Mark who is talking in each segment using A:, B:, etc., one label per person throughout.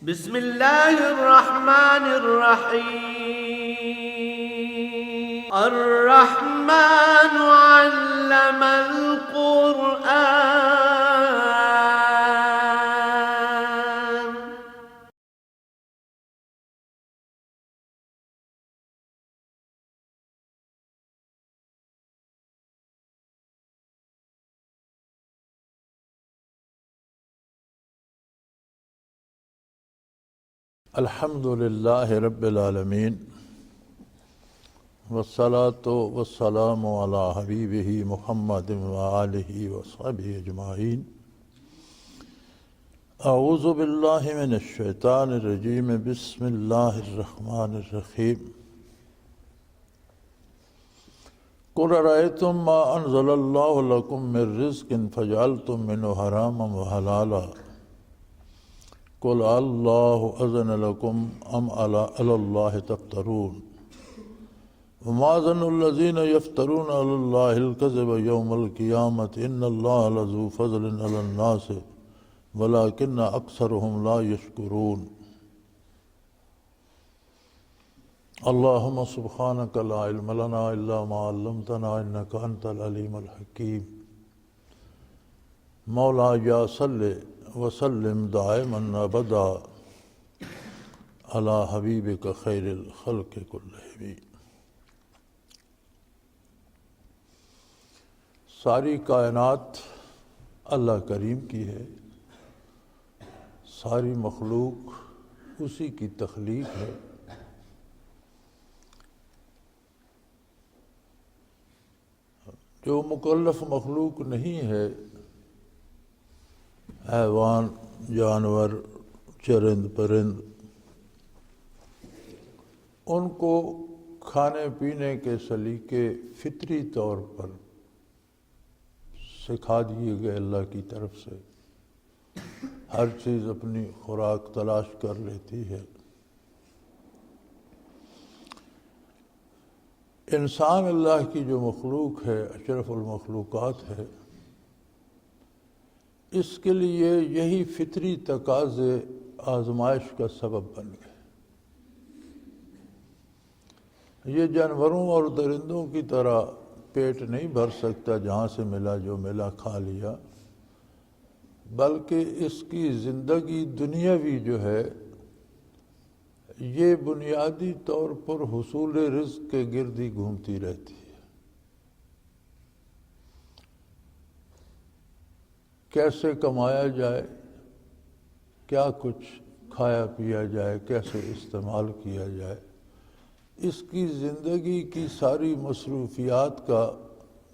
A: بسم اللہ الرحمن الرحیم الرحمن علم القرآن
B: الحمد للہ رب العالمین والصلاة والسلام علی حبیبہ محمد وآلہ وصحبہ اجمعین۔ اعوذ باللہ من الشیطان الرجیم، بسم اللہ الرحمن الرحیم۔ قل ارأیتم ما انزل اللہ لکم من رزق فجعلتم منہ حراما وحلالا قل اللہ اذن لکم ام علی اللہ تفترون وما ظن الذین یفترون علی اللہ الکذب یوم القیامۃ ان اللہ لذو فضل علی الناس ولکن اکثرهم لا یشکرون۔ اللہم سبحانک لا علم لنا الا ما علمتنا انک انت العلیم الحکیم۔ مولا یا صلی وسلم دائما ابدا علی حبیبک خیر الخلق کلہم۔ ساری کائنات اللہ کریم کی ہے، ساری مخلوق اسی کی تخلیق ہے۔ جو مکلف مخلوق نہیں ہے، حیوان، جانور، چرند پرند، ان کو کھانے پینے کے سلیقے فطری طور پر سکھا دیے گئے اللہ کی طرف سے۔ ہر چیز اپنی خوراک تلاش کر لیتی ہے۔ انسان اللہ کی جو مخلوق ہے، اشرف المخلوقات ہے، اس کے لیے یہی فطری تقاضے آزمائش کا سبب بن گئے۔ یہ جانوروں اور درندوں کی طرح پیٹ نہیں بھر سکتا، جہاں سے ملا جو ملا کھا لیا، بلکہ اس کی زندگی دنیاوی جو ہے یہ بنیادی طور پر حصول رزق کے گرد ہی گھومتی رہتی ہے۔ کیسے کمایا جائے، کیا کچھ کھایا پیا جائے، کیسے استعمال کیا جائے، اس کی زندگی کی ساری مصروفیات کا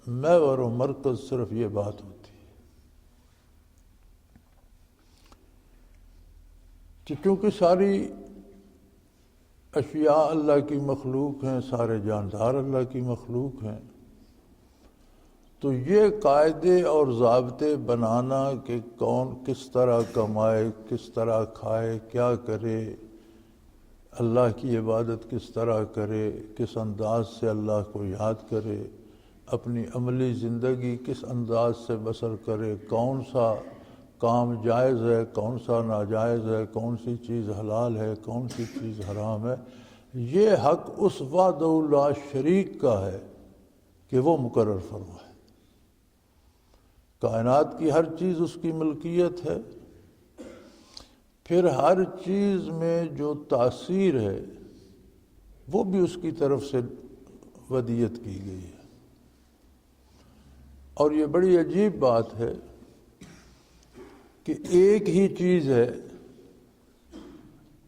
B: محور و مرکز صرف یہ بات ہوتی ہے کہ چونکہ ساری اشیاء اللہ کی مخلوق ہیں، سارے جاندار اللہ کی مخلوق ہیں، تو یہ قاعدے اور ضابطے بنانا کہ کون کس طرح کمائے، کس طرح کھائے، کیا کرے، اللہ کی عبادت کس طرح کرے، کس انداز سے اللہ کو یاد کرے، اپنی عملی زندگی کس انداز سے بسر کرے، کون سا کام جائز ہے، کون سا ناجائز ہے، کون سی چیز حلال ہے، کون سی چیز حرام ہے، یہ حق اس وحدہ لا شریک کا ہے کہ وہ مقرر فرمائے۔ کائنات کی ہر چیز اس کی ملکیت ہے، پھر ہر چیز میں جو تاثیر ہے وہ بھی اس کی طرف سے ودیت کی گئی ہے۔ اور یہ بڑی عجیب بات ہے کہ ایک ہی چیز ہے،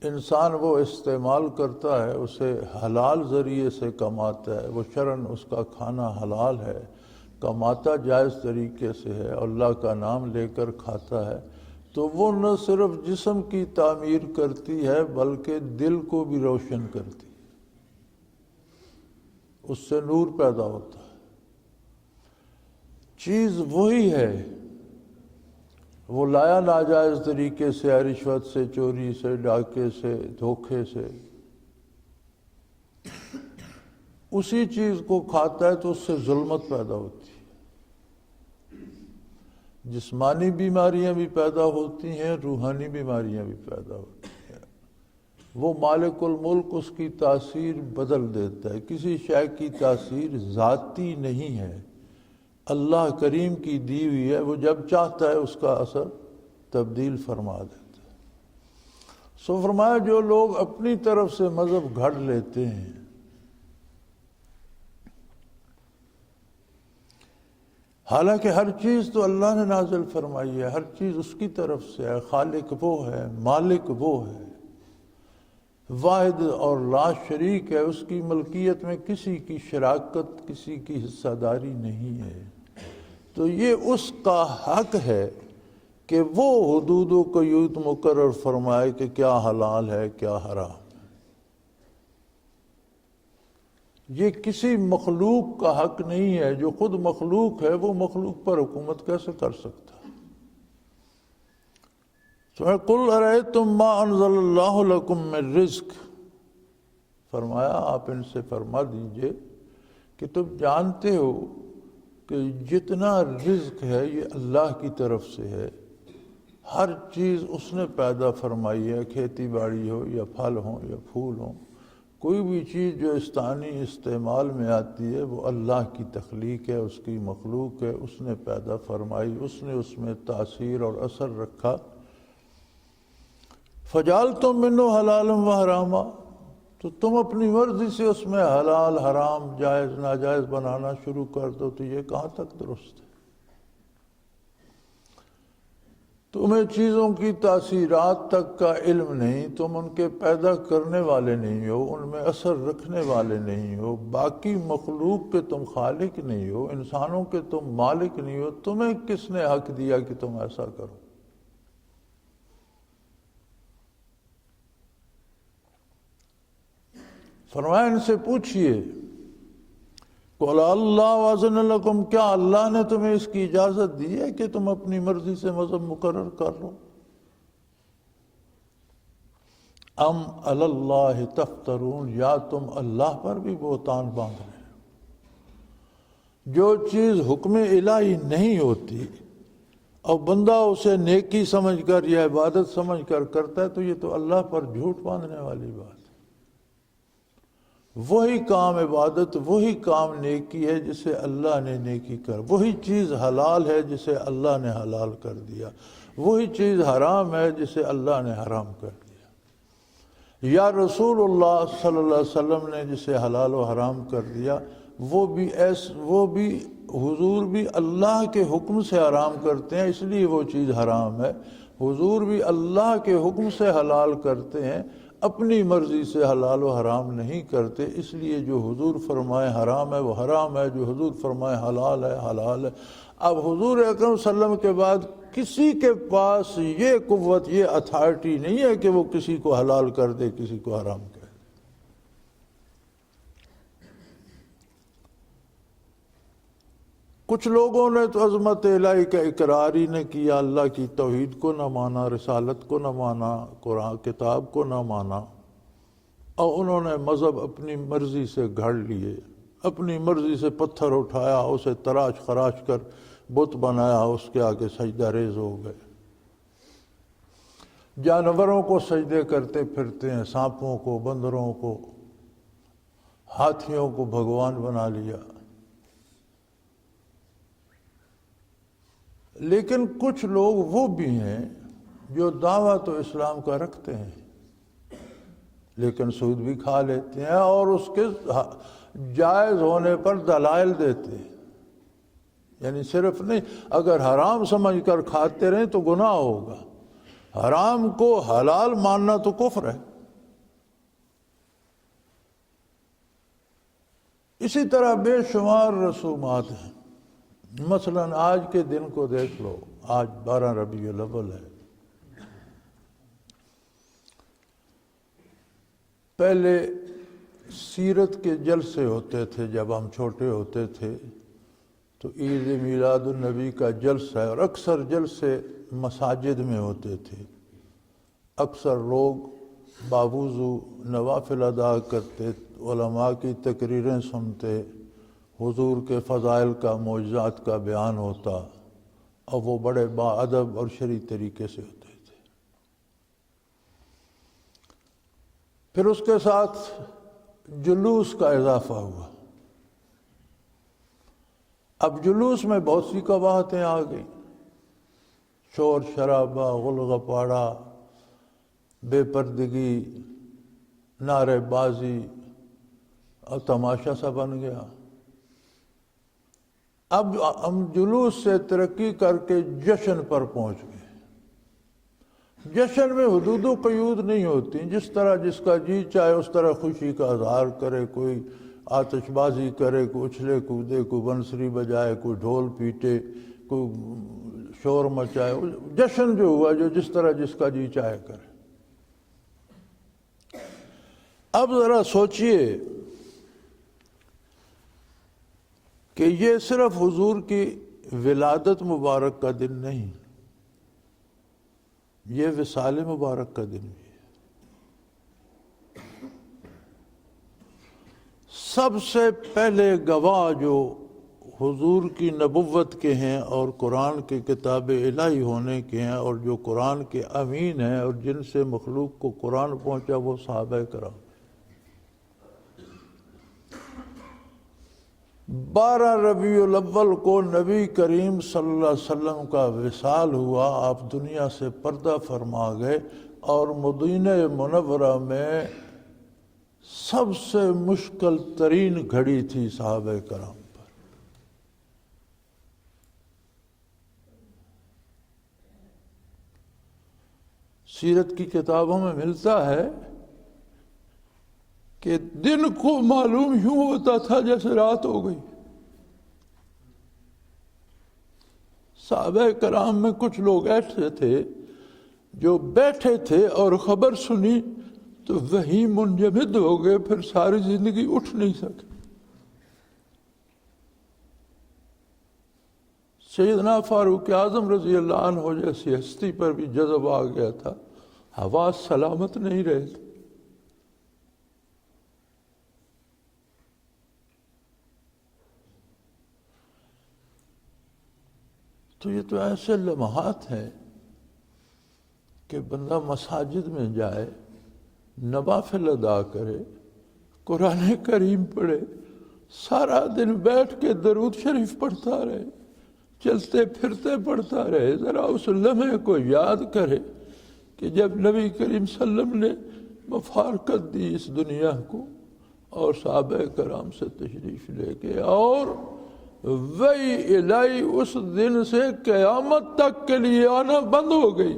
B: انسان وہ استعمال کرتا ہے، اسے حلال ذریعے سے کماتا ہے، وہ شرعاً اس کا کھانا حلال ہے، کماتا جائز طریقے سے ہے، اور اللہ کا نام لے کر کھاتا ہے، تو وہ نہ صرف جسم کی تعمیر کرتی ہے بلکہ دل کو بھی روشن کرتی ہے، اس سے نور پیدا ہوتا ہے۔ چیز وہی ہے، وہ لایا ناجائز طریقے سے، رشوت سے، چوری سے، ڈاکے سے، دھوکے سے، اسی چیز کو کھاتا ہے تو اس سے ظلمت پیدا ہوتی ہے، جسمانی بیماریاں بھی پیدا ہوتی ہیں، روحانی بیماریاں بھی پیدا ہوتی ہیں۔ وہ مالک الملک اس کی تاثیر بدل دیتا ہے. کسی شے کی تاثیر ذاتی نہیں ہے، اللہ کریم کی دی ہوئی ہے، وہ جب چاہتا ہے اس کا اثر تبدیل فرما دیتا ہے. سو فرمایا جو لوگ اپنی طرف سے مذہب گھڑ لیتے ہیں، حالانکہ ہر چیز تو اللہ نے نازل فرمائی ہے، ہر چیز اس کی طرف سے ہے، خالق وہ ہے، مالک وہ ہے، واحد اور لا شریک ہے، اس کی ملکیت میں کسی کی شراکت، کسی کی حصہ داری نہیں ہے. تو یہ اس کا حق ہے کہ وہ حدود و قیود مقرر فرمائے کہ کیا حلال ہے کیا حرام. یہ کسی مخلوق کا حق نہیں ہے. جو خود مخلوق ہے وہ مخلوق پر حکومت کیسے کر سکتا ہے؟ قُلْ أَرَأَيْتُمْ مَا أَنزَلَ اللَّهُ لَكُم مِّن رِزْقٍ، فرمایا آپ ان سے فرما دیجئے کہ تم جانتے ہو کہ جتنا رزق ہے یہ اللہ کی طرف سے ہے. ہر چیز اس نے پیدا فرمائی ہے، کھیتی باڑی ہو یا پھل ہوں یا پھول ہوں، کوئی بھی چیز جو استعانی استعمال میں آتی ہے وہ اللہ کی تخلیق ہے، اس کی مخلوق ہے، اس نے پیدا فرمائی، اس نے اس میں تاثیر اور اثر رکھا. فَجَعَلْتُم مِّنْهُ حَلَالًا وَحَرَامًا، تو تم اپنی مرضی سے اس میں حلال حرام جائز ناجائز بنانا شروع کر دو. تو یہ کہاں تک درست ہے؟ تمہیں چیزوں کی تاثیرات تک کا علم نہیں، تم ان کے پیدا کرنے والے نہیں ہو، ان میں اثر رکھنے والے نہیں ہو، باقی مخلوق کے تم خالق نہیں ہو، انسانوں کے تم مالک نہیں ہو. تمہیں کس نے حق دیا کہ تم ایسا کرو؟ فرمایا ان سے پوچھئے قُلْ اللَّهُ أَذَنَ لَكُمْ، کیا اللہ نے تمہیں اس کی اجازت دی ہے کہ تم اپنی مرضی سے مذہب مقرر کر لو؟ ام علی اللہ تفترون، یا تم اللہ پر بھی بہتان باندھ رہے ہو؟ جو چیز حکم الہی نہیں ہوتی اور بندہ اسے نیکی سمجھ کر یا عبادت سمجھ کر کرتا ہے تو یہ تو اللہ پر جھوٹ باندھنے والی بات ہے. وہی کام عبادت، وہی کام نیکی ہے جسے اللہ نے نیکی کر، وہی چیز حلال ہے جسے اللہ نے حلال کر دیا، وہی چیز حرام ہے جسے اللہ نے حرام کر دیا. یا رسول اللہ صلی اللہ علیہ وسلم نے جسے حلال و حرام کر دیا وہ بھی حضور بھی اللہ کے حکم سے حرام کرتے ہیں، اس لیے وہ چیز حرام ہے. حضور بھی اللہ کے حکم سے حلال کرتے ہیں، اپنی مرضی سے حلال و حرام نہیں کرتے، اس لیے جو حضور فرمائے حرام ہے وہ حرام ہے، جو حضور فرمائے حلال ہے حلال ہے. اب حضور اکرم صلی اللہ علیہ وسلم کے بعد کسی کے پاس یہ قوت، یہ اتھارٹی نہیں ہے کہ وہ کسی کو حلال کر دے کسی کو حرام کر دے. کچھ لوگوں نے تو عظمت الہی کا اقرار ہی نہ کیا، اللہ کی توحید کو نہ مانا، رسالت کو نہ مانا، قرآن کتاب کو نہ مانا، اور انہوں نے مذہب اپنی مرضی سے گھڑ لیے، اپنی مرضی سے پتھر اٹھایا، اسے تراش خراش کر بت بنایا، اس کے آگے سجدہ ریز ہو گئے. جانوروں کو سجدے کرتے پھرتے ہیں، سانپوں کو، بندروں کو، ہاتھیوں کو بھگوان بنا لیا. لیکن کچھ لوگ وہ بھی ہیں جو دعویٰ تو اسلام کا رکھتے ہیں لیکن سود بھی کھا لیتے ہیں اور اس کے جائز ہونے پر دلائل دیتے ہیں. یعنی صرف نہیں، اگر حرام سمجھ کر کھاتے رہیں تو گناہ ہوگا، حرام کو حلال ماننا تو کفر ہے. اسی طرح بے شمار رسومات ہیں. مثلا آج کے دن کو دیکھ لو، آج 12 ربیع الاول ہے. پہلے سیرت کے جلسے ہوتے تھے جب ہم چھوٹے ہوتے تھے، تو عید میلاد النبی کا جلسہ ہے، اور اکثر جلسے مساجد میں ہوتے تھے. اکثر لوگ باوضو نوافل ادا کرتے، علماء کی تقریریں سنتے، حضور کے فضائل کا، معجزات کا بیان ہوتا، اور وہ بڑے باادب اور شرعی طریقے سے ہوتے تھے. پھر اس کے ساتھ جلوس کا اضافہ ہوا. اب جلوس میں بہت سی قباحتیں آ گئیں، شور شرابہ، غلغ پاڑا، بے پردگی، نعرے بازی اور تماشا سا بن گیا. اب ہم جلوس سے ترقی کر کے جشن پر پہنچ گئے. جشن میں حدود و قیود نہیں ہوتی، جس طرح جس کا جی چاہے اس طرح خوشی کا اظہار کرے، کوئی آتش بازی کرے، کوئی اچھلے کودے، کوئی بنسری بجائے، کوئی ڈھول پیٹے، کوئی شور مچائے. جشن جو ہوا جو جس طرح جس کا جی چاہے کرے. اب ذرا سوچئے کہ یہ صرف حضور کی ولادت مبارک کا دن نہیں، یہ وصال مبارک کا دن بھی ہے. سب سے پہلے گواہ جو حضور کی نبوت کے ہیں اور قرآن کے کتاب الہی ہونے کے ہیں اور جو قرآن کے امین ہیں اور جن سے مخلوق کو قرآن پہنچا، وہ صحابہ کرام. 12 ربیع الاول کو نبی کریم صلی اللہ علیہ وسلم کا وصال ہوا. آپ دنیا سے پردہ فرما گئے اور مدینہ منورہ میں سب سے مشکل ترین گھڑی تھی صحابہ کرام پر. سیرت کی کتابوں میں ملتا ہے کہ دن کو معلوم یوں ہوتا تھا جیسے رات ہو گئی. صحابہ کرام میں کچھ لوگ ایسے تھے جو بیٹھے تھے اور خبر سنی تو وہی منجمد ہو گئے، پھر ساری زندگی اٹھ نہیں سکے. سیدنا فاروق اعظم رضی اللہ عنہ جیسی ہستی پر بھی جذب آ گیا تھا، حواس سلامت نہیں رہے تھے. تو یہ تو ایسے لمحات ہیں کہ بندہ مساجد میں جائے، نوافل ادا کرے، قرآن کریم پڑھے، سارا دن بیٹھ کے درود شریف پڑھتا رہے، چلتے پھرتے پڑھتا رہے. ذرا اس لمحے کو یاد کرے کہ جب نبی کریم صلی اللہ علیہ وسلم نے مفارقت دی اس دنیا کو اور صحابہ کرام سے تشریف لے کے، اور وہی الہی اس دن سے قیامت تک کے لیے آنا بند ہو گئی.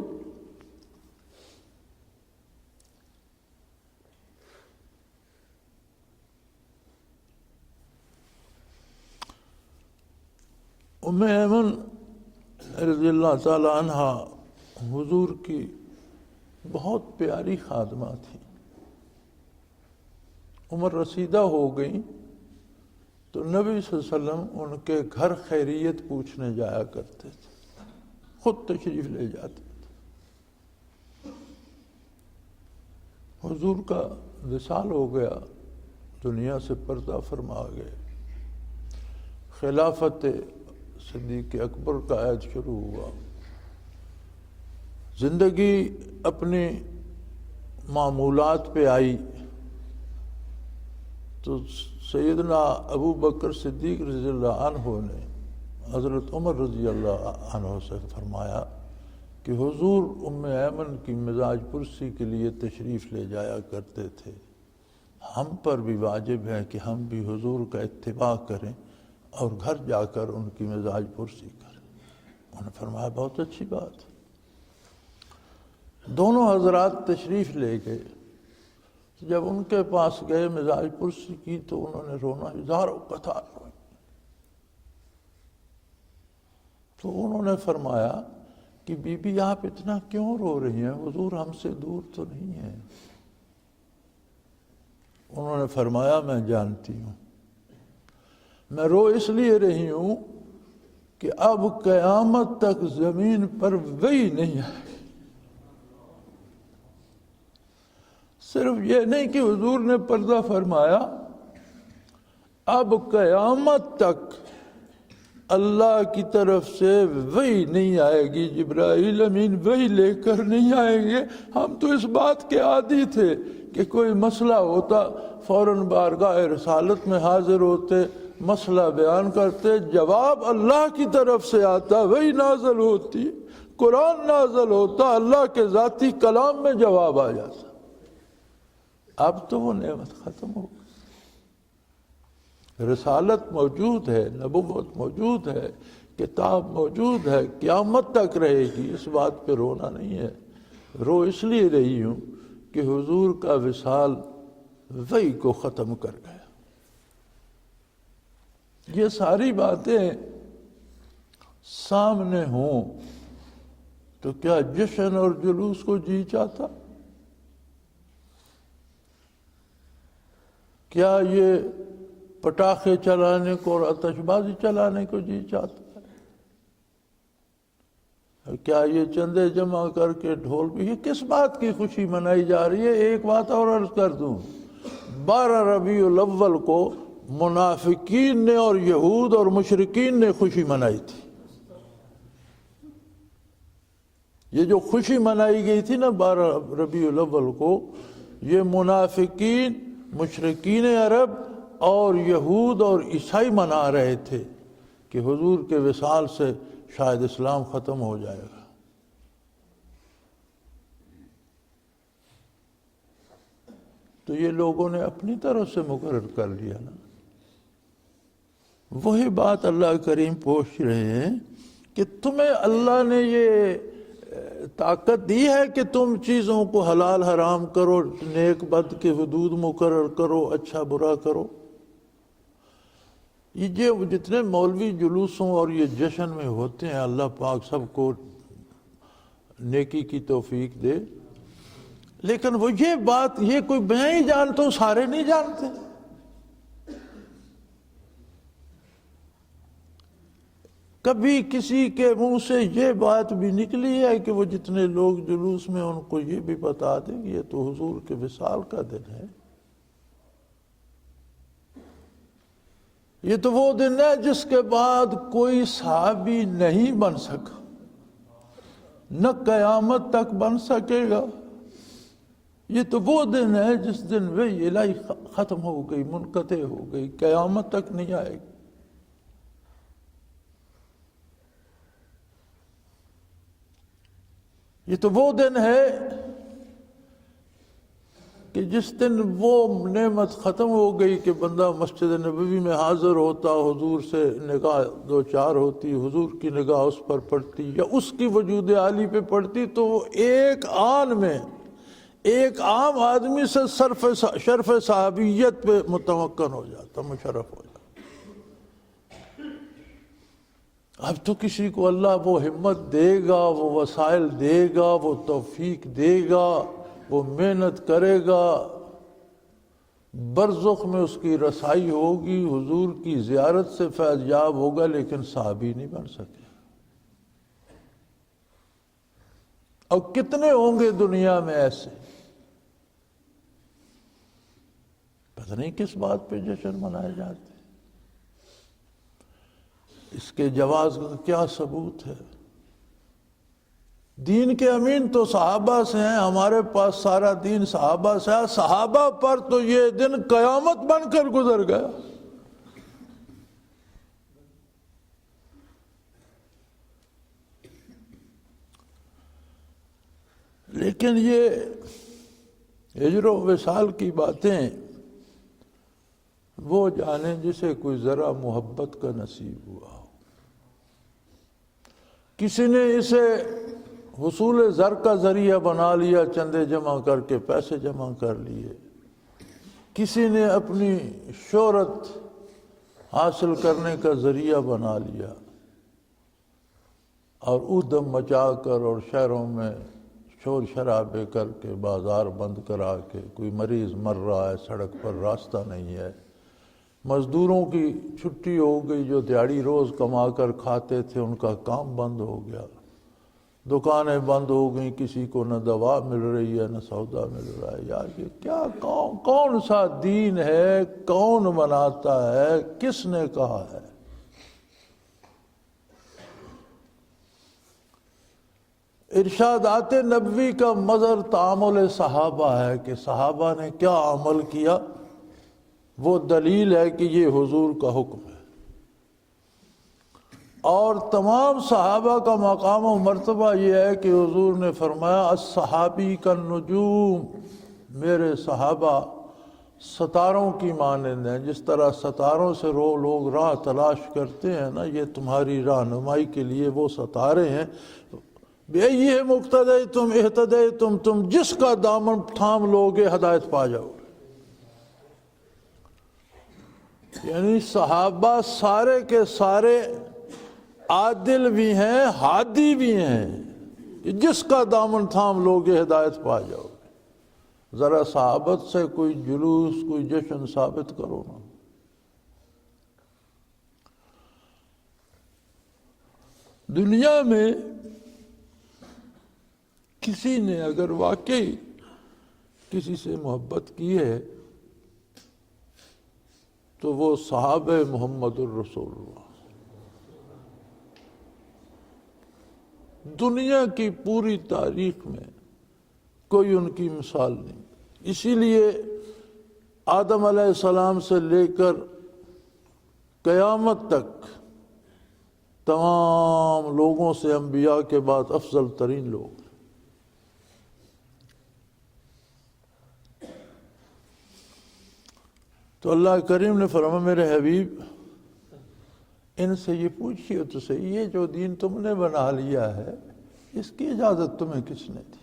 B: ام ایمن رضی اللہ تعالی عنہ حضور کی بہت پیاری خادمہ تھی. عمر رسیدہ ہو گئی تو نبی صلی اللہ علیہ وسلم ان کے گھر خیریت پوچھنے جایا کرتے تھے، خود تشریف لے جاتے تھے. حضور کا وصال ہو گیا، دنیا سے پردہ فرما گئے. خلافت صدیق اکبر کا عہد شروع ہوا. زندگی اپنی معمولات پہ آئی تو سیدنا ابو بکر صدیق رضی اللہ عنہ نے حضرت عمر رضی اللہ عنہ سے فرمایا کہ حضور ام ایمن کی مزاج پرسی کے لیے تشریف لے جایا کرتے تھے، ہم پر بھی واجب ہے کہ ہم بھی حضور کا اتباع کریں اور گھر جا کر ان کی مزاج پرسی کریں. انہوں نے فرمایا بہت اچھی بات. دونوں حضرات تشریف لے گئے. جب ان کے پاس گئے مزاج پرسی کی تو انہوں نے رونا ہزاروں قطار روئی. تو انہوں نے فرمایا کہ بی بی آپ اتنا کیوں رو رہی ہیں، حضور ہم سے دور تو نہیں ہیں. انہوں نے فرمایا میں جانتی ہوں، میں رو اس لیے رہی ہوں کہ اب قیامت تک زمین پر وہی نہیں آئے. صرف یہ نہیں کہ حضور نے پردہ فرمایا، اب قیامت تک اللہ کی طرف سے وحی نہیں آئے گی، جبرائیل امین وحی لے کر نہیں آئیں گے. ہم تو اس بات کے عادی تھے کہ کوئی مسئلہ ہوتا فوراً بارگاہ رسالت میں حاضر ہوتے، مسئلہ بیان کرتے، جواب اللہ کی طرف سے آتا، وہی نازل ہوتی، قرآن نازل ہوتا، اللہ کے ذاتی کلام میں جواب آ جاتا۔ اب تو وہ نعمت ختم ہو گئی۔ رسالت موجود ہے، نبوت موجود ہے، کتاب موجود ہے، قیامت تک رہے گی، اس بات پہ رونا نہیں ہے۔ رو اس لیے رہی ہوں کہ حضور کا وصال وحی کو ختم کر گیا۔ یہ ساری باتیں سامنے ہوں تو کیا جشن اور جلوس کو جی چاہتا؟ کیا یہ پٹاخے چلانے کو اور آتش بازی چلانے کو جی چاہتا؟ کیا یہ چندے جمع کر کے ڈھول بھی، یہ کس بات کی خوشی منائی جا رہی ہے؟ ایک بات اور عرض کر دوں، 12 ربیع الاول کو منافقین نے اور یہود اور مشرکین نے خوشی منائی تھی۔ یہ جو خوشی منائی گئی تھی نا 12 ربیع الاول کو، یہ منافقین، مشرکین عرب اور یہود اور عیسائی منا رہے تھے کہ حضور کے وصال سے شاید اسلام ختم ہو جائے گا۔ تو یہ لوگوں نے اپنی طرف سے مقرر کر لیا نا۔ وہی بات اللہ کریم پوچھ رہے ہیں کہ تمہیں اللہ نے یہ طاقت دی ہے کہ تم چیزوں کو حلال حرام کرو، نیک بد کے حدود مقرر کرو، اچھا برا کرو۔ یہ جتنے مولوی جلوسوں اور یہ جشن میں ہوتے ہیں، اللہ پاک سب کو نیکی کی توفیق دے، لیکن وہ یہ بات، یہ کوئی میں ہی جانتا ہوں، سارے نہیں جانتے۔ کبھی کسی کے منہ سے یہ بات بھی نکلی ہے کہ وہ جتنے لوگ جلوس میں ان کو یہ بھی بتا دیں کہ یہ تو حضور کے وصال کا دن ہے، یہ تو وہ دن ہے جس کے بعد کوئی صحابی نہیں بن سکا، نہ قیامت تک بن سکے گا۔ یہ تو وہ دن ہے جس دن وحی الہی ختم ہو گئی، منقطع ہو گئی، قیامت تک نہیں آئے گی۔ یہ تو وہ دن ہے کہ جس دن وہ نعمت ختم ہو گئی کہ بندہ مسجد نبوی میں حاضر ہوتا، حضور سے نگاہ دو چار ہوتی، حضور کی نگاہ اس پر پڑتی یا اس کی وجود عالی پہ پڑتی، تو وہ ایک آن میں ایک عام آدمی سے شرف صحابیت پہ متمکن ہو جاتا، مشرف ہو جاتا۔ اب تو کسی کو اللہ وہ ہمت دے گا، وہ وسائل دے گا، وہ توفیق دے گا، وہ محنت کرے گا، برزخ میں اس کی رسائی ہوگی، حضور کی زیارت سے فیض یاب ہوگا، لیکن صحابی نہیں بن سکے۔ اور کتنے ہوں گے دنیا میں ایسے؟ پتہ نہیں کس بات پہ جشن منائے جاتے۔ اس کے جواز کا کیا ثبوت ہے؟ دین کے امین تو صحابہ سے ہیں، ہمارے پاس سارا دین صحابہ سے ہے، صحابہ پر تو یہ دن قیامت بن کر گزر گیا۔ لیکن یہ ہجر و وصال کی باتیں وہ جانے جسے کوئی ذرا محبت کا نصیب ہوا ہو۔ کسی نے اسے حصول زر کا ذریعہ بنا لیا، چندے جمع کر کے پیسے جمع کر لیے، کسی نے اپنی شہرت حاصل کرنے کا ذریعہ بنا لیا، اور ادھم مچا کر اور شہروں میں شور شرابے کر کے، بازار بند کرا کے، کوئی مریض مر رہا ہے، سڑک پر راستہ نہیں ہے، مزدوروں کی چھٹی ہو گئی، جو دیہڑی روز کما کر کھاتے تھے ان کا کام بند ہو گیا، دکانیں بند ہو گئیں، کسی کو نہ دوا مل رہی ہے نہ سودا مل رہا ہے۔ یار یہ کیا کون سا دین ہے؟ کون بناتا ہے؟ کس نے کہا ہے؟ ارشادات نبوی کا مظہر تعامل صحابہ ہے کہ صحابہ نے کیا عمل کیا، وہ دلیل ہے کہ یہ حضور کا حکم ہے۔ اور تمام صحابہ کا مقام و مرتبہ یہ ہے کہ حضور نے فرمایا الصحابی کالنجوم، میرے صحابہ ستاروں کی مانند ہیں، جس طرح ستاروں سے لوگ راہ تلاش کرتے ہیں نا، یہ تمہاری رہنمائی کے لیے وہ ستارے ہیں۔ بِأَيِّهِمْ اقْتَدَيْتُمْ اهْتَدَيْتُمْ، تم جس کا دامن تھام لوگے ہدایت پا جاؤ۔ یعنی صحابہ سارے کے سارے عادل بھی ہیں، ہادی بھی ہیں، جس کا دامن تھام لوگے ہدایت پا جاؤ۔ ذرا صحابت سے کوئی جلوس، کوئی جشن ثابت کرو نا۔ دنیا میں کسی نے اگر واقعی کسی سے محبت کی ہے تو وہ صحابہ محمد الرسول اللہ۔ دنیا کی پوری تاریخ میں کوئی ان کی مثال نہیں۔ اسی لیے آدم علیہ السلام سے لے کر قیامت تک تمام لوگوں سے انبیاء کے بعد افضل ترین لوگ۔ تو اللہ کریم نے فرمایا میرے حبیب ان سے یہ پوچھئے تو صحیح، یہ جو دین تم نے بنا لیا ہے اس کی اجازت تمہیں کس نے دی؟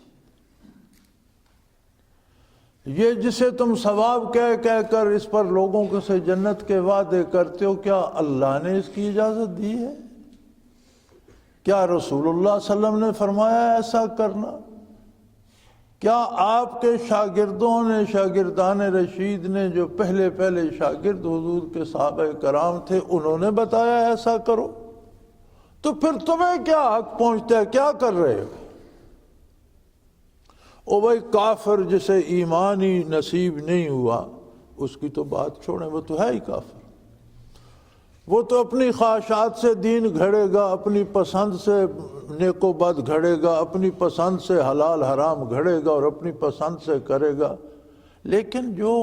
B: یہ جسے تم ثواب کہہ کر اس پر لوگوں کو سے جنت کے وعدے کرتے ہو، کیا اللہ نے اس کی اجازت دی ہے؟ کیا رسول اللہ صلی اللہ علیہ وسلم نے فرمایا ایسا کرنا؟ کیا آپ کے شاگردوں نے، شاگردان رشید نے، جو پہلے شاگرد حضور کے صحابہ کرام تھے، انہوں نے بتایا ایسا کرو؟ تو پھر تمہیں کیا حق پہنچتا ہے؟ کیا کر رہے ہو؟ او بھائی کافر جسے ایمان ہی نصیب نہیں ہوا اس کی تو بات چھوڑیں، وہ تو ہے ہی کافر۔ وہ تو اپنی خواہشات سے دین گھڑے گا، اپنی پسند سے نیک و بد گھڑے گا، اپنی پسند سے حلال حرام گھڑے گا اور اپنی پسند سے کرے گا۔ لیکن جو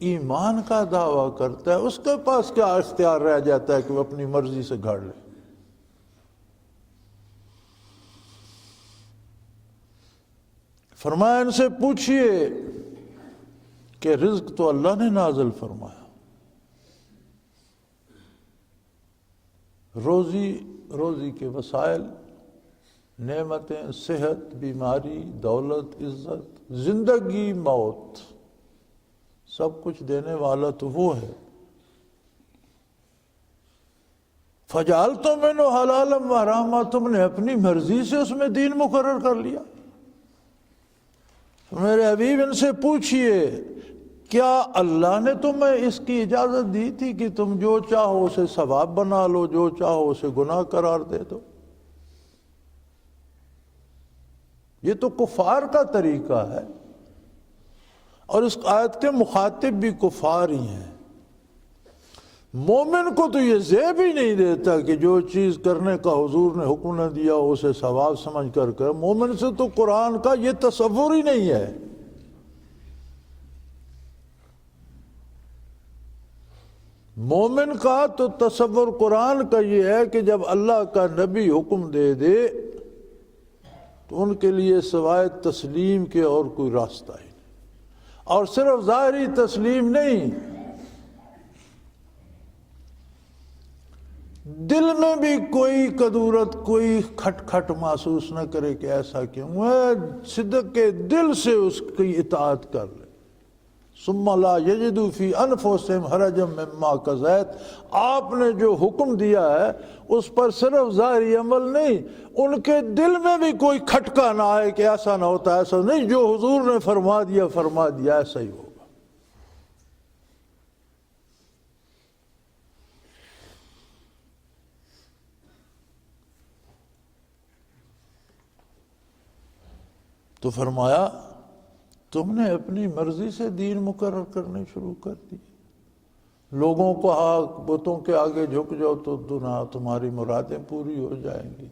B: ایمان کا دعویٰ کرتا ہے اس کے پاس کیا اختیار رہ جاتا ہے کہ وہ اپنی مرضی سے گھڑ لے؟ فرمایا ان سے پوچھئے کہ رزق تو اللہ نے نازل فرمایا، روزی کے وسائل، نعمتیں، صحت، بیماری، دولت، عزت، زندگی، موت، سب کچھ دینے والا تو وہ ہے۔ فَجَعَلْتُم مِّنْهُ حَلَالًا وَحَرَامًا، تم نے اپنی مرضی سے اس میں دین مقرر کر لیا۔ میرے حبیب ان سے پوچھئے کیا اللہ نے تمہیں اس کی اجازت دی تھی کہ تم جو چاہو اسے ثواب بنا لو، جو چاہو اسے گناہ قرار دے دو؟ یہ تو کفار کا طریقہ ہے، اور اس آیت کے مخاطب بھی کفار ہی ہیں۔ مومن کو تو یہ زیب ہی نہیں دیتا کہ جو چیز کرنے کا حضور نے حکم نہ دیا اسے ثواب سمجھ کر کر۔ مومن سے تو قرآن کا یہ تصور ہی نہیں ہے۔ مومن کا تو تصور قرآن کا یہ ہے کہ جب اللہ کا نبی حکم دے دے تو ان کے لیے سوائے تسلیم کے اور کوئی راستہ ہی نہیں، اور صرف ظاہری تسلیم نہیں، دل میں بھی کوئی کدورت، کوئی کھٹ محسوس نہ کرے کہ ایسا کیوں ہے، صدق کے دل سے اس کی اطاعت کر لے۔ ثم لا یجدوا فی انفسہم حرجا مما قضیت، آپ نے جو حکم دیا ہے اس پر صرف ظاہری عمل نہیں، ان کے دل میں بھی کوئی کھٹکا نہ آئے کہ ایسا نہ ہوتا، ایسا نہیں، جو حضور نے فرما دیا ایسا ہی ہوگا۔ تو فرمایا تم نے اپنی مرضی سے دین مقرر کرنے شروع کر دی، لوگوں کو بتوں کے آگے جھک جاؤ تو تمہاری مرادیں پوری ہو جائیں گی۔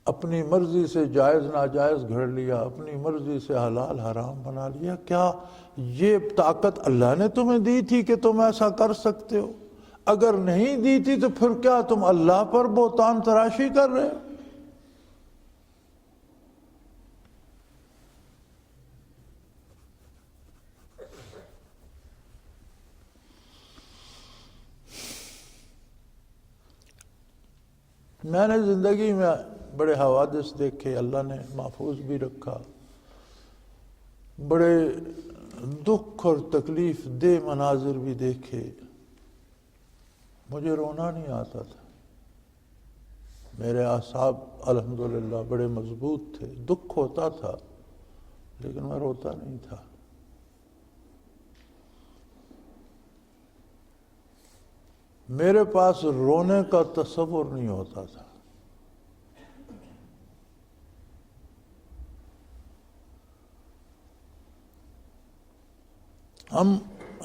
B: اپنی مرضی سے جائز ناجائز گھڑ لیا، اپنی مرضی سے حلال حرام بنا لیا. کیا یہ طاقت اللہ نے تمہیں دی تھی کہ تم ایسا کر سکتے ہو؟ اگر نہیں دی تھی تو پھر کیا تم اللہ پر بہتان تراشی کر رہے ہو؟ میں نے زندگی میں بڑے حوادث دیکھے، اللہ نے محفوظ بھی رکھا، بڑے دکھ اور تکلیف دہ مناظر بھی دیکھے. مجھے رونا نہیں آتا تھا. میرے اعصاب الحمدللہ بڑے مضبوط تھے. دکھ ہوتا تھا لیکن میں روتا نہیں تھا. میرے پاس رونے کا تصور نہیں ہوتا تھا. ہم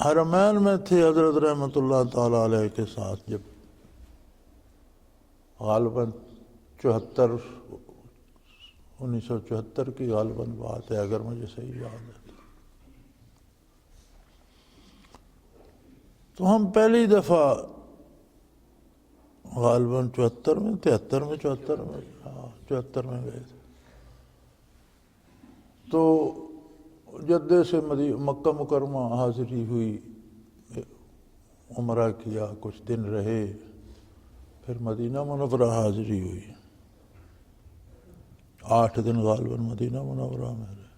B: حرمین میں تھے حضرت رحمۃ اللہ تعالی علیہ کے ساتھ، جب غالباً 1974 کی غالباً بات ہے اگر مجھے صحیح یاد ہے. تو ہم پہلی دفعہ غالباً 74 میں گئے تھے. تو جدے سے مکہ مکرمہ حاضری ہوئی، عمرہ کیا، کچھ دن رہے، پھر مدینہ منورہ حاضری ہوئی. 8 دن غالباً مدینہ منورہ میں رہے.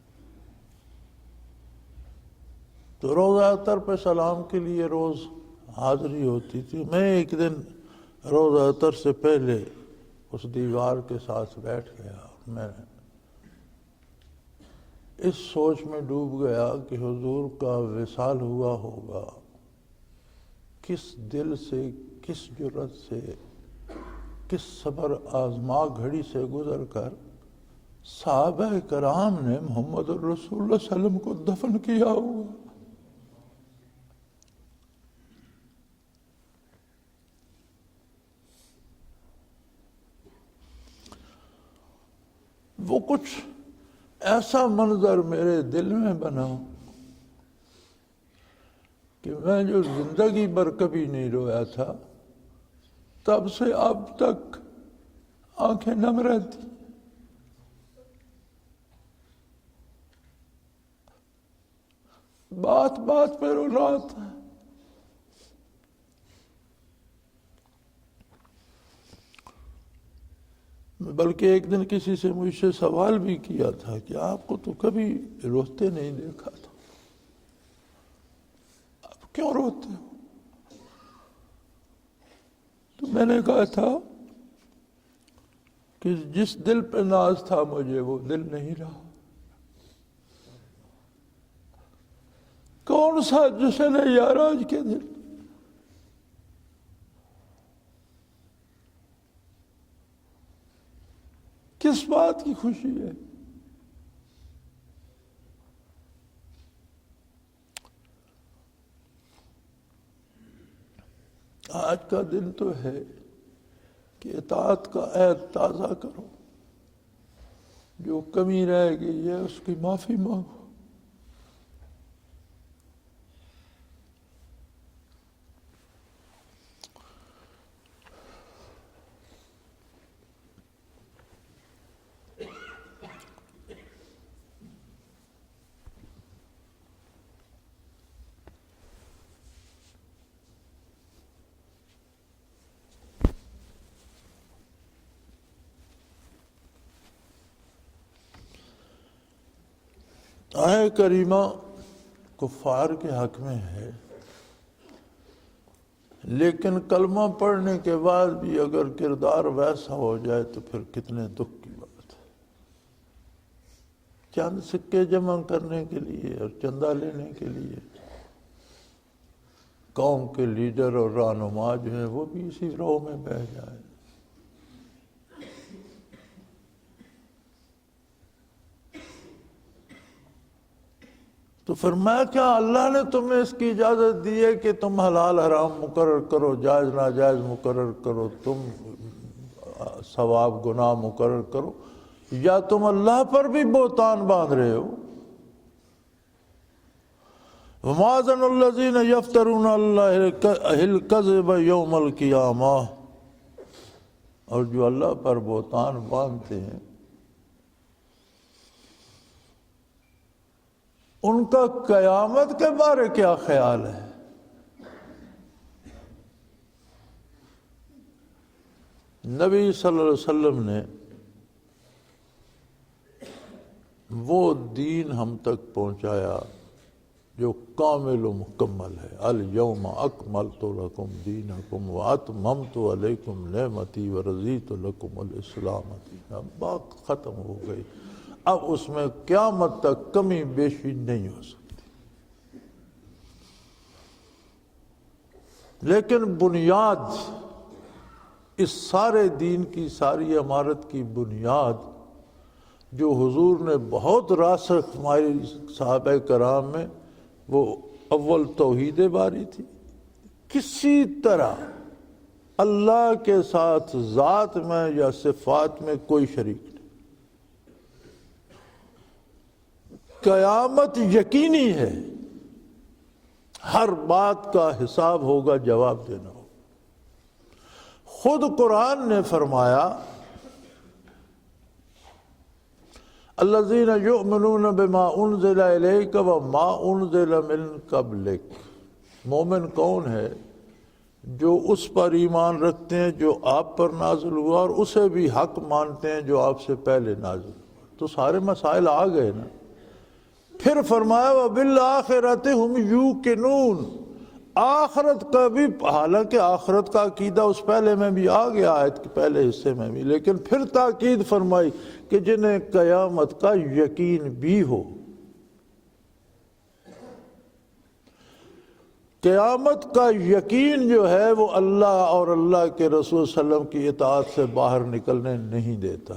B: تو روزہ اطہر پہ سلام کے لیے روز حاضری ہوتی تھی. میں ایک دن روزہ اطہر سے پہلے اس دیوار کے ساتھ بیٹھ گیا. میں اس سوچ میں ڈوب گیا کہ حضور کا وصال ہوا ہوگا، کس دل سے، کس جرأت سے، کس صبر آزما گھڑی سے گزر کر صحابہ کرام نے محمد الرسول اللہ صلی اللہ علیہ وسلم کو دفن کیا ہوگا. وہ کچھ ایسا منظر میرے دل میں بنا کہ میں جو زندگی بھر کبھی نہیں رویا تھا، تب سے اب تک آنکھیں نم رہتی. بات بات پہ رو رہا تھا. بلکہ ایک دن کسی سے مجھ سے سوال بھی کیا تھا کہ آپ کو تو کبھی روتے نہیں دیکھا تھا، آپ کیوں روتے ہو؟ تو میں نے کہا تھا کہ جس دل پہ ناز تھا مجھے وہ دل نہیں رہا. کون سا جشن ہے یار آج کے دن؟ کس بات کی خوشی ہے؟ آج کا دن تو ہے کہ اطاعت کا عہد تازہ کرو، جو کمی رہ گئی ہے اس کی معافی مانگو. آیہ کریمہ کفار کے حق میں ہے، لیکن کلمہ پڑھنے کے بعد بھی اگر کردار ویسا ہو جائے تو پھر کتنے دکھ کی بات ہے. چند سکے جمع کرنے کے لیے اور چندہ لینے کے لیے قوم کے لیڈر اور رہنما جو ہیں وہ بھی اسی رو میں بہہ جائیں. تو فرمایا کیا اللہ نے تمہیں اس کی اجازت دی ہے کہ تم حلال حرام مقرر کرو، جائز ناجائز مقرر کرو، تم ثواب گناہ مقرر کرو، یا تم اللہ پر بھی بہتان باندھ رہے ہو۔ وما ظن الذین یفترون اللہ الکذب یوم القیامہ، اور جو اللہ پر بہتان باندھتے ہیں ان کا قیامت کے بارے کیا خیال ہے؟ نبی صلی اللہ علیہ وسلم نے وہ دین ہم تک پہنچایا جو کامل و مکمل ہے۔ الیوم اکملت لکم دینکم واتممت علیکم نعمتی ورضیت لکم الاسلام دینا۔ بات ختم ہو گئی، اب اس میں قیامت تک کمی بیشی نہیں ہو سکتی۔ لیکن بنیاد، اس سارے دین کی، ساری عمارت کی بنیاد جو حضور نے بہت راسخ ہمارے صحابہ کرام میں، وہ اول توحید باری تھی۔ کسی طرح اللہ کے ساتھ ذات میں یا صفات میں کوئی شریک نہیں۔ قیامت یقینی ہے، ہر بات کا حساب ہوگا، جواب دینا ہوگا۔ خود قرآن نے فرمایا الذین یؤمنون بما انزل الیک وما انزل من قبلک۔ مومن کون ہے؟ جو اس پر ایمان رکھتے ہیں جو آپ پر نازل ہوا، اور اسے بھی حق مانتے ہیں جو آپ سے پہلے نازل ہوا۔ تو سارے مسائل آ گئے نا۔ پھر فرمایا وبالآخرۃ ھم یوقنون، آخرت کا بھی، حالانکہ آخرت کا عقیدہ اس پہلے میں بھی آ گیا، آیت کے پہلے حصے میں بھی، لیکن پھر تاکید فرمائی کہ جنہیں قیامت کا یقین بھی ہو۔ قیامت کا یقین جو ہے وہ اللہ اور اللہ کے رسول صلی اللہ علیہ وسلم کی اطاعت سے باہر نکلنے نہیں دیتا۔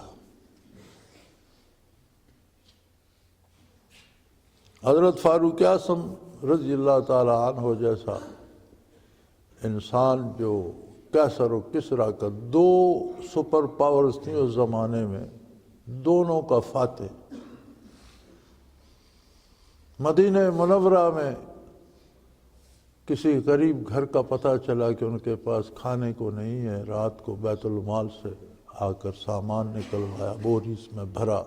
B: حضرت فاروق اعظم رضی اللہ تعالی عنہ جیسا انسان، جو کیسر و کسریٰ کا، دو سپر پاورز تھیں اس زمانے میں، دونوں کا فاتح، مدینہ منورہ میں کسی غریب گھر کا پتہ چلا کہ ان کے پاس کھانے کو نہیں ہے، رات کو بیت المال سے آ کر سامان نکلوایا، بوری اس میں بھرا،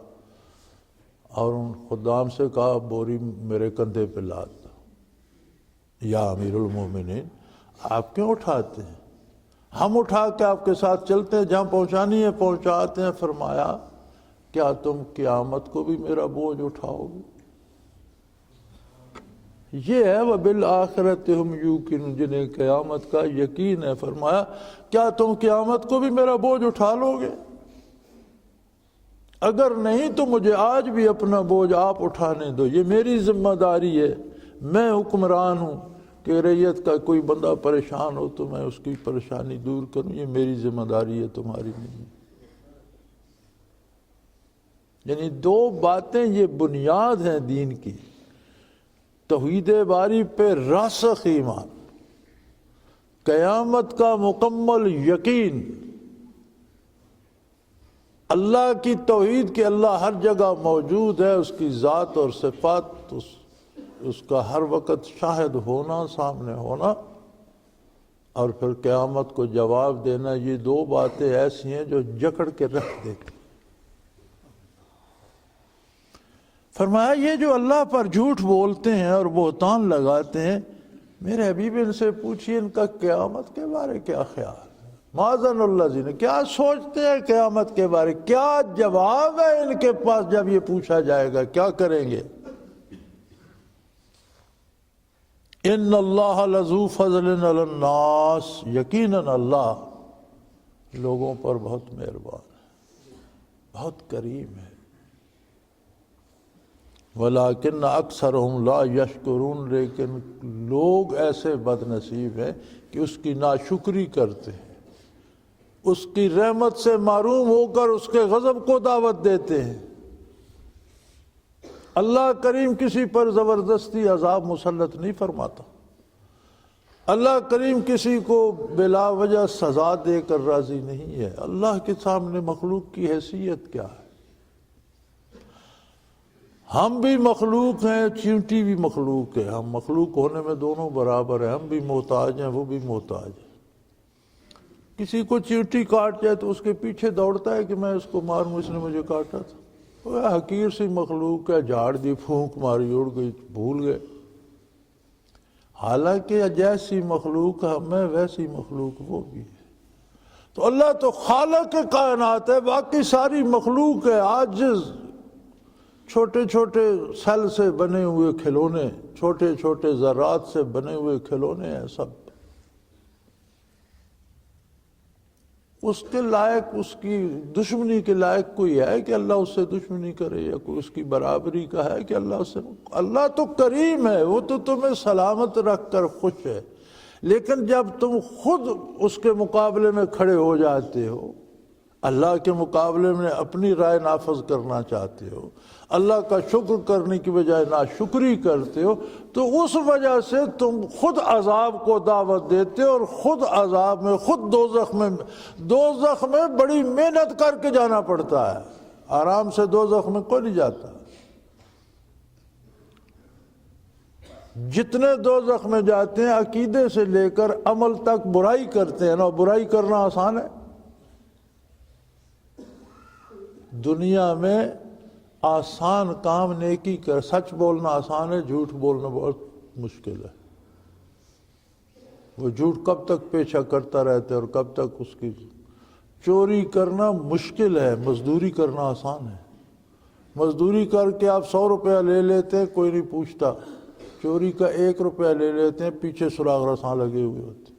B: اور ان خدام سے کہا بوری میرے کندھے پہ لاد دو۔ یا امیر المومنین، آپ کیوں اٹھاتے ہیں؟ ہم اٹھا کے آپ کے ساتھ چلتے ہیں، جہاں پہنچانی ہے پہنچاتے ہیں۔ فرمایا کیا تم قیامت کو بھی میرا بوجھ اٹھاؤ گے؟ یہ ہے وبالآخرۃ ھم یوقنون، جنہیں قیامت کا یقین ہے۔ فرمایا کیا تم قیامت کو بھی میرا بوجھ اٹھا لو گے؟ اگر نہیں تو مجھے آج بھی اپنا بوجھ آپ اٹھانے دو، یہ میری ذمہ داری ہے۔ میں حکمران ہوں کہ رعیت کا کوئی بندہ پریشان ہو تو میں اس کی پریشانی دور کروں، یہ میری ذمہ داری ہے، تمہاری نہیں۔ یعنی دو باتیں یہ بنیاد ہیں دین کی، توحید باری پہ راسخ ایمان، قیامت کا مکمل یقین، اللہ کی توحید کہ اللہ ہر جگہ موجود ہے، اس کی ذات اور صفات، اس کا ہر وقت شاہد ہونا، سامنے ہونا، اور پھر قیامت کو جواب دینا۔ یہ دو باتیں ایسی ہیں جو جکڑ کے رکھ دیتی۔ فرمایا یہ جو اللہ پر جھوٹ بولتے ہیں اور بہتان لگاتے ہیں، میرے حبیب ان سے پوچھئے ان کا قیامت کے بارے کیا خیال ہے؟ ماذن الذین، کیا سوچتے ہیں قیامت کے بارے، کیا جواب ہے ان کے پاس جب یہ پوچھا جائے گا، کیا کریں گے؟ ان اللہ لذو فضل علی الناس، یقیناً اللہ لوگوں پر بہت مہربان ہے، بہت کریم ہے۔ ولیکن اکثرہم لا یشکرون، لیکن لوگ ایسے بد نصیب ہیں کہ اس کی ناشکری کرتے ہیں، اس کی رحمت سے محروم ہو کر اس کے غضب کو دعوت دیتے ہیں۔ اللہ کریم کسی پر زبردستی عذاب مسلط نہیں فرماتا۔ اللہ کریم کسی کو بلا وجہ سزا دے کر راضی نہیں ہے۔ اللہ کے سامنے مخلوق کی حیثیت کیا ہے؟ ہم بھی مخلوق ہیں، چیونٹی بھی مخلوق ہے، ہم مخلوق ہونے میں دونوں برابر ہیں، ہم بھی محتاج ہیں، وہ بھی محتاج ہے۔ کسی کو چیونٹی کاٹ جائے تو اس کے پیچھے دوڑتا ہے کہ میں اس کو ماروں، اس نے مجھے کاٹا تھا۔ وہ حقیر سی مخلوق ہے، جھاڑ دی، پھونک ماری، اڑ گئی، بھول گئے۔ حالانکہ جیسی مخلوق ہمیں ویسی مخلوق وہ بھی ہے۔ تو اللہ تو خالق کائنات ہے، باقی ساری مخلوق ہے، عاجز، چھوٹے چھوٹے سیل سے بنے ہوئے کھلونے، چھوٹے چھوٹے ذرات سے بنے ہوئے کھلونے ہیں سب۔ اس کے لائق، اس کی دشمنی کے لائق کوئی ہے کہ اللہ اس سے دشمنی کرے، یا کوئی اس کی برابری کا ہے کہ اللہ اس سے؟ اللہ تو کریم ہے، وہ تو تمہیں سلامت رکھ کر خوش ہے، لیکن جب تم خود اس کے مقابلے میں کھڑے ہو جاتے ہو، اللہ کے مقابلے میں اپنی رائے نافذ کرنا چاہتے ہو، اللہ کا شکر کرنے کی بجائے ناشکری کرتے ہو، تو اس وجہ سے تم خود عذاب کو دعوت دیتے ہو، اور خود عذاب میں، خود دوزخ میں بڑی محنت کر کے جانا پڑتا ہے، آرام سے دوزخ میں کوئی نہیں جاتا۔ جتنے دوزخ میں جاتے ہیں عقیدے سے لے کر عمل تک برائی کرتے ہیں نا، برائی کرنا آسان ہے؟ دنیا میں آسان کام نیکی کر، سچ بولنا آسان ہے، جھوٹ بولنا بہت مشکل ہے۔ وہ جھوٹ کب تک پیچھا کرتا رہتا ہے اور کب تک اس کی چوری کرنا مشکل ہے، مزدوری کرنا آسان ہے۔ مزدوری کر کے آپ 100 روپیہ لے لیتے ہیں، کوئی نہیں پوچھتا، چوری کا 1 روپیہ لے لیتے ہیں، پیچھے سراغ رساں لگے ہوئے ہوتے۔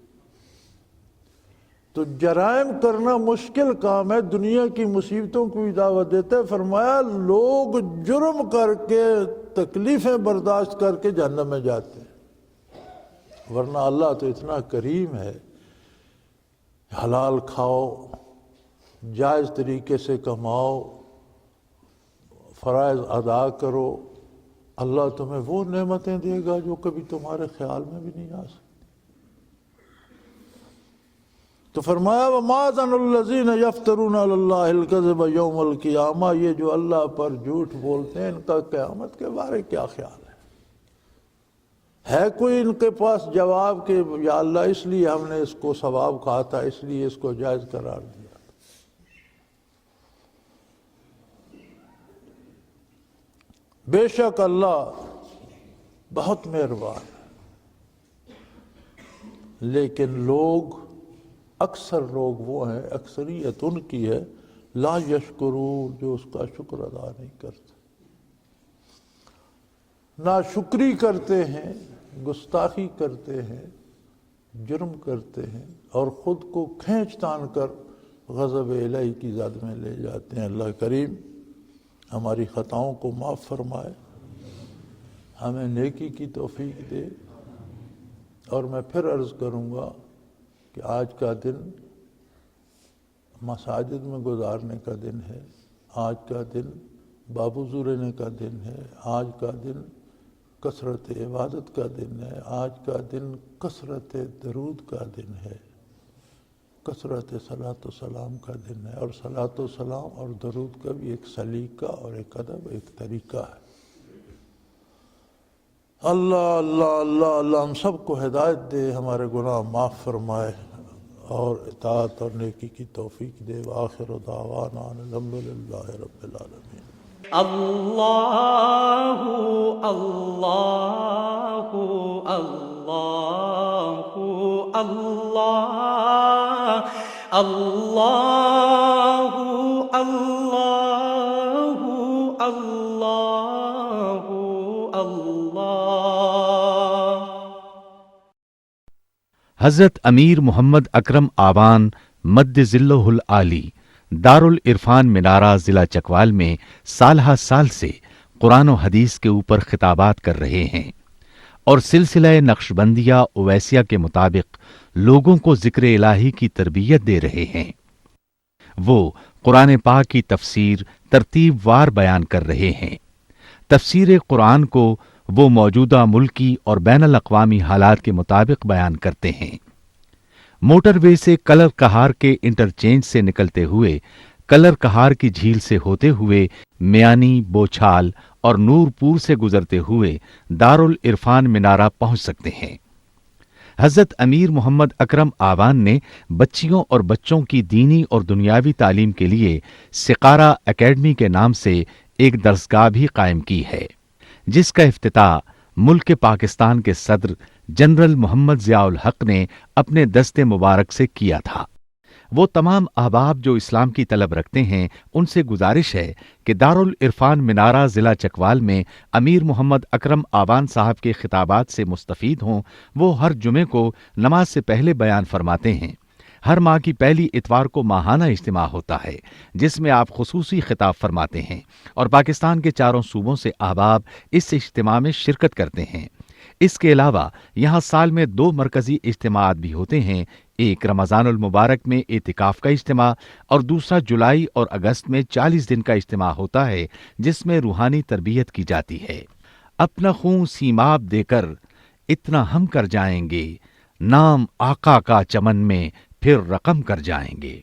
B: تو جرائم کرنا مشکل کام ہے، دنیا کی مصیبتوں کو بھی دعوت دیتا ہے۔ فرمایا لوگ جرم کر کے، تکلیفیں برداشت کر کے جہنم میں جاتے ہیں، ورنہ اللہ تو اتنا کریم ہے، حلال کھاؤ، جائز طریقے سے کماؤ، فرائض ادا کرو، اللہ تمہیں وہ نعمتیں دے گا جو کبھی تمہارے خیال میں بھی نہیں آ سکتی۔ تو فرمایا وَمَا ظَنُّ الَّذِينَ يَفْتَرُونَ عَلَى اللَّهِ الْكَذِبَ يَوْمَ الْقِيَامَةِ، یہ جو اللہ پر جھوٹ بولتے ہیں، ان کا قیامت کے بارے کیا خیال ہے کوئی ان کے پاس جواب کہ یا اللہ اس لیے ہم نے اس کو ثواب کہا تھا، اس لیے اس کو جائز قرار دیا؟ بے شک اللہ بہت مہربان ہے، لیکن لوگ، اکثر لوگ وہ ہیں، اکثریت ان کی ہے، لا یشکرون، جو اس کا شکر ادا نہیں کرتے، ناشکری کرتے ہیں، گستاخی کرتے ہیں، جرم کرتے ہیں، اور خود کو کھینچ تان کر غضب الہی کی زد میں لے جاتے ہیں۔ اللہ کریم ہماری خطاؤں کو معاف فرمائے، ہمیں نیکی کی توفیق دے۔ اور میں پھر عرض کروں گا کہ آج کا دن مساجد میں گزارنے کا دن ہے، آج کا دن بابوزو رہنے کا دن ہے، آج کا دن کثرت عبادت کا دن ہے، آج کا دن کثرت درود کا دن ہے، کثرت صلاۃ و سلام کا دن ہے۔ اور صلاۃ و سلام اور درود کا بھی ایک سلیقہ اور ایک ادب، ایک طریقہ ہے۔ اللہ اللہ اللہ اللہ ہم سب کو ہدایت دے، ہمارے گناہ معاف فرمائے، اور اطاعت اور نیکی کی توفیق دے۔ وآخر دعوانا الحمدللہ رب العالمین۔
A: اللہ اللہ اللہ اللہ اللہ اللہ اللہ اللہ۔
C: حضرت امیر محمد اکرم آبان مد ظلہ العالی دارالعرفان منارہ ضلع چکوال میں سالہ سال سے قرآن و حدیث کے اوپر خطابات کر رہے ہیں اور سلسلہ نقشبندیہ اویسیہ کے مطابق لوگوں کو ذکر الہی کی تربیت دے رہے ہیں۔ وہ قرآن پاک کی تفسیر ترتیب وار بیان کر رہے ہیں۔ تفسیر قرآن کو وہ موجودہ ملکی اور بین الاقوامی حالات کے مطابق بیان کرتے ہیں۔ موٹر وے سے کلر کہار کے انٹرچینج سے نکلتے ہوئے کلر کہار کی جھیل سے ہوتے ہوئے میانی، بوچھال اور نور پور سے گزرتے ہوئے دارالعرفان منارہ پہنچ سکتے ہیں۔ حضرت امیر محمد اکرم آوان نے بچیوں اور بچوں کی دینی اور دنیاوی تعلیم کے لیے سقارہ اکیڈمی کے نام سے ایک درسگاہ بھی قائم کی ہے، جس کا افتتاح ملک پاکستان کے صدر جنرل محمد ضیاء الحق نے اپنے دست مبارک سے کیا تھا۔ وہ تمام احباب جو اسلام کی طلب رکھتے ہیں ان سے گزارش ہے کہ دارالعرفان منارہ ضلع چکوال میں امیر محمد اکرم آوان صاحب کے خطابات سے مستفید ہوں۔ وہ ہر جمعے کو نماز سے پہلے بیان فرماتے ہیں۔ ہر ماہ کی پہلی اتوار کو ماہانہ اجتماع ہوتا ہے جس میں آپ خصوصی خطاب فرماتے ہیں اور پاکستان کے چاروں صوبوں سے احباب اس اجتماع میں شرکت کرتے ہیں۔ اس کے علاوہ یہاں سال میں 2 مرکزی اجتماعات بھی ہوتے ہیں، ایک رمضان المبارک میں اعتکاف کا اجتماع اور دوسرا جولائی اور اگست میں 40 دن کا اجتماع ہوتا ہے جس میں روحانی تربیت کی جاتی ہے۔ اپنا خون سیماب دے کر اتنا ہم کر جائیں گے، نام آقا کا چمن میں پھر رقم کر جائیں گے۔